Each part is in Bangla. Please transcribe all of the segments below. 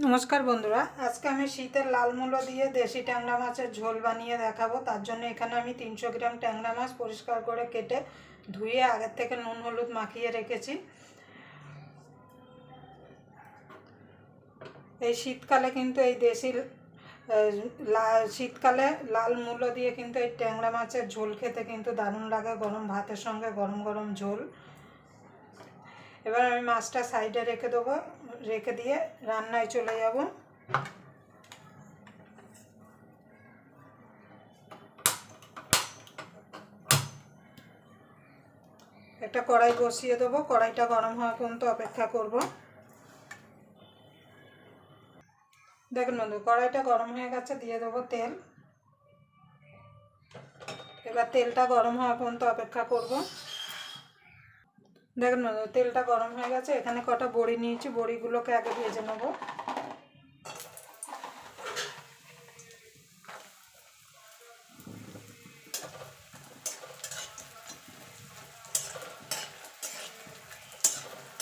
নমস্কার বন্ধুরা, আজকে আমি শীতের লাল মূলো দিয়ে দেশি ট্যাংরা মাছের ঝোল বানিয়ে দেখাবো। তার জন্য এখানে আমি 300 গ্রাম ট্যাংরা মাছ পরিষ্কার করে কেটে ধুয়ে আগের থেকে নুন হলুদ মাখিয়ে রেখেছি। এই শীতকালে কিন্তু এই দেশি শীতকালে লাল মূলো দিয়ে কিন্তু এই ট্যাংরা মাছের ঝোল খেতে কিন্তু দারুণ লাগে, গরম ভাতের সঙ্গে গরম গরম ঝোল। এবার আমি মাছটা সাইডে রেখে দেবো, রেখে দিয়ে রান্নায় চলে যাব। একটা কড়াই বসিয়ে দেবো, কড়াইটা গরম হওয়া পর্যন্ত অপেক্ষা করব। দেখুন বন্ধু, কড়াইটা গরম হয়ে গেছে, দিয়ে দেবো তেল। এবার তেলটা গরম হওয়া পর্যন্ত অপেক্ষা করব। দেখুন বন্ধু, তেলটা গরম হয়ে গেছে, এখানে কটা বড়ি নিয়েছি, বড়িগুলোকে আগে ভেজে নেব।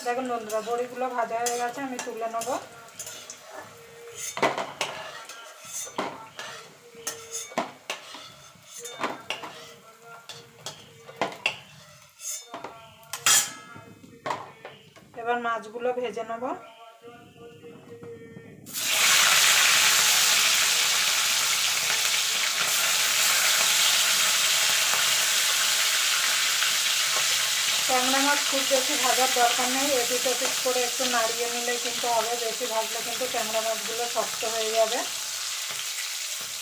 দেখুন বন্ধুরা, বড়িগুলো ভাজা হয়ে গেছে, আমি তুলে নেব। এবার মাছগুলো ভেজে নেব। ট্যাংরা মাছ খুব বেশি ভাজার দরকার নেই, এপিট ওপিট করে একটু নাড়িয়ে নিলেই কিন্তু হবে। বেশি ভাজলে কিন্তু ট্যাংরা মাছগুলো শক্ত হয়ে যাবে।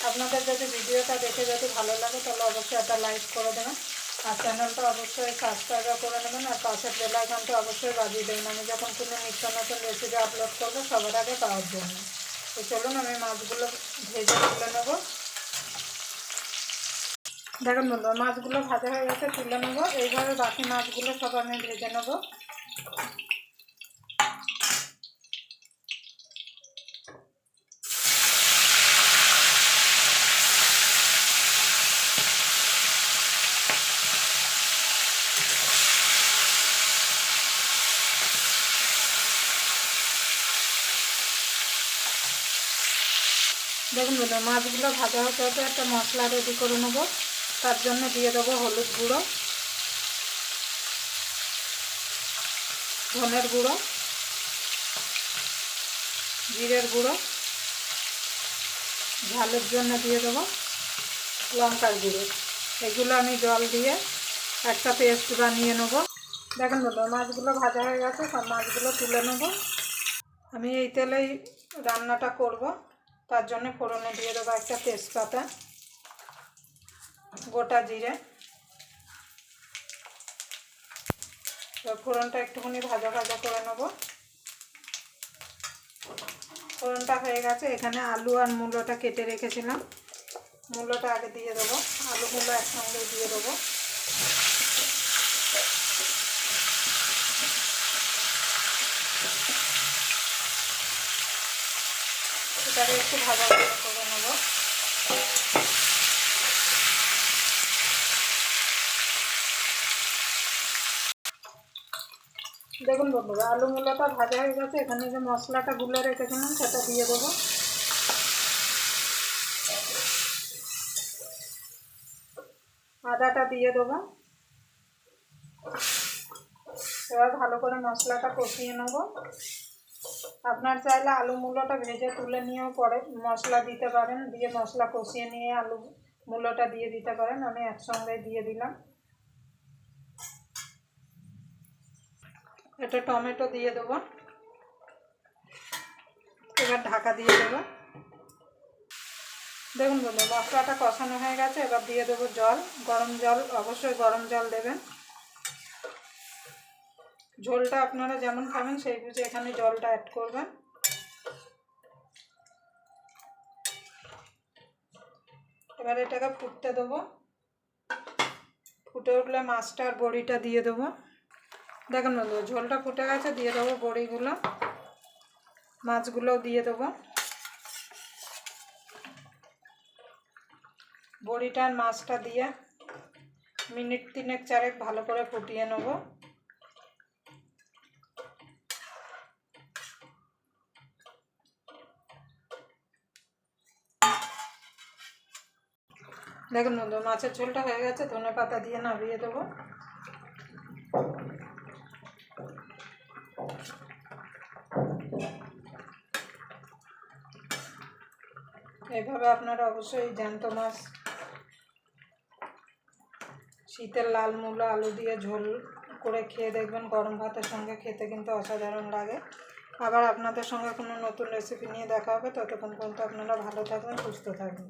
আপনাদের যদি ভিডিওটা দেখে যদি ভালো লাগে তাহলে অবশ্যই একটা লাইক করে দেবেন, আর চ্যানেলটা অবশ্যই সাবস্ক্রাইব করে নেবেন, আর পাশের বেল আইকনটা অবশ্যই বাজিয়ে দেবেন, আমি যখন কোনো নিত্য নতুন রেসিপি আপলোড করবো সবার আগে পাওয়ার জন্য। তো চলুন আমি মাছগুলো ভেজে তুলে নেব। দেখুন বন্ধু, মাছগুলো ভাজা হয়ে গেছে, তুলে নেব। এইভাবে বাকি মাছগুলো সব আমি ভেজে নেব। দেখুন বন্ধু, মাছগুলো ভাজা হতে হতে একটা মশলা রেডি করে নেব। তার জন্য দিয়ে দেবো হলুদ গুঁড়ো, ধনের গুঁড়ো, জিরের গুঁড়ো, ঝালের জন্য দিয়ে দেবো লঙ্কার গুঁড়ো। এগুলো আমি জল দিয়ে একটা পেস্ট বানিয়ে নেব। দেখুন বন্ধু, মাছগুলো ভাজা হয়ে গেছে, সব মাছগুলো তুলে নেব। আমি এই তেলেই রান্নাটা করব, তার জন্য ফোড়নে দিয়ে দেবো একটা তেজপাতা, গোটা জিরে। ফোড়নটা একটুখানি ভাজা ভাজা করে নেব। ফোড়নটা হয়ে গেছে, এখানে আলু আর মূলোটা কেটে রেখেছিলাম, মূলোটা আগে দিয়ে দেবো। আলু মূলো একসঙ্গে দিয়ে দেবো। এটাকে একটু ভাজা ভাজা করে নেব। দেখুন বন্ধুরা, আলু মূলোটা ভাজা হয়ে গেছে, এখানে যে মশলাটা গুলে রেখেছিলাম সেটা দিয়ে দেবো। আদাটা দিয়ে দেবো। এবার ভালো করে মশলাটা কষিয়ে নেব। আপনার চাইলে আলু মূলোটা ভেজে তুলে নিয়েও পরে মশলা দিতে পারেন, দিয়ে মশলা কষিয়ে নিয়ে আলু মূলোটা দিয়ে দিতে পারেন। আমি একসঙ্গে দিয়ে দিলাম। এটা টমেটো দিয়ে দেবো। এবার ঢাকা দিয়ে দেবো। দেখুন বন্ধু, মশলাটা কষানো হয়ে গেছে, এবার দিয়ে দেবো জল, গরম জল। অবশ্যই গরম জল দেবেন। ঝোলটা আপনারা যেমন খাবেন সেই বুঝে এখানে জলটা অ্যাড করবেন। এবার এটাকে ফুটতে দেবো। ফুটে উঠলে মাছটা আর বড়িটা দিয়ে দেবো। দেখুন বন্ধু, ঝোলটা ফুটে গেছে, দিয়ে দেবো বড়িগুলো, মাছগুলোও দিয়ে দেবো। বড়িটা আর মাছটা দিয়ে মিনিট 3-4 ভালো করে ফুটিয়ে নেব। দেখুন বন্ধু, মাছের ঝোলটা হয়ে গেছে, ধনে পাতা দিয়ে নামিয়ে দেবো। এইভাবে আপনারা অবশ্যই জ্যান্ত মাছ শীতের লাল মূলো আলু দিয়ে ঝোল করে খেয়ে দেখবেন, গরম ভাতের সঙ্গে খেতে কিন্তু অসাধারণ লাগে। আবার আপনাদের সঙ্গে কোনো নতুন রেসিপি নিয়ে দেখা হবে, ততক্ষণ পর্যন্ত আপনারা ভালো থাকবেন, সুস্থ থাকবেন।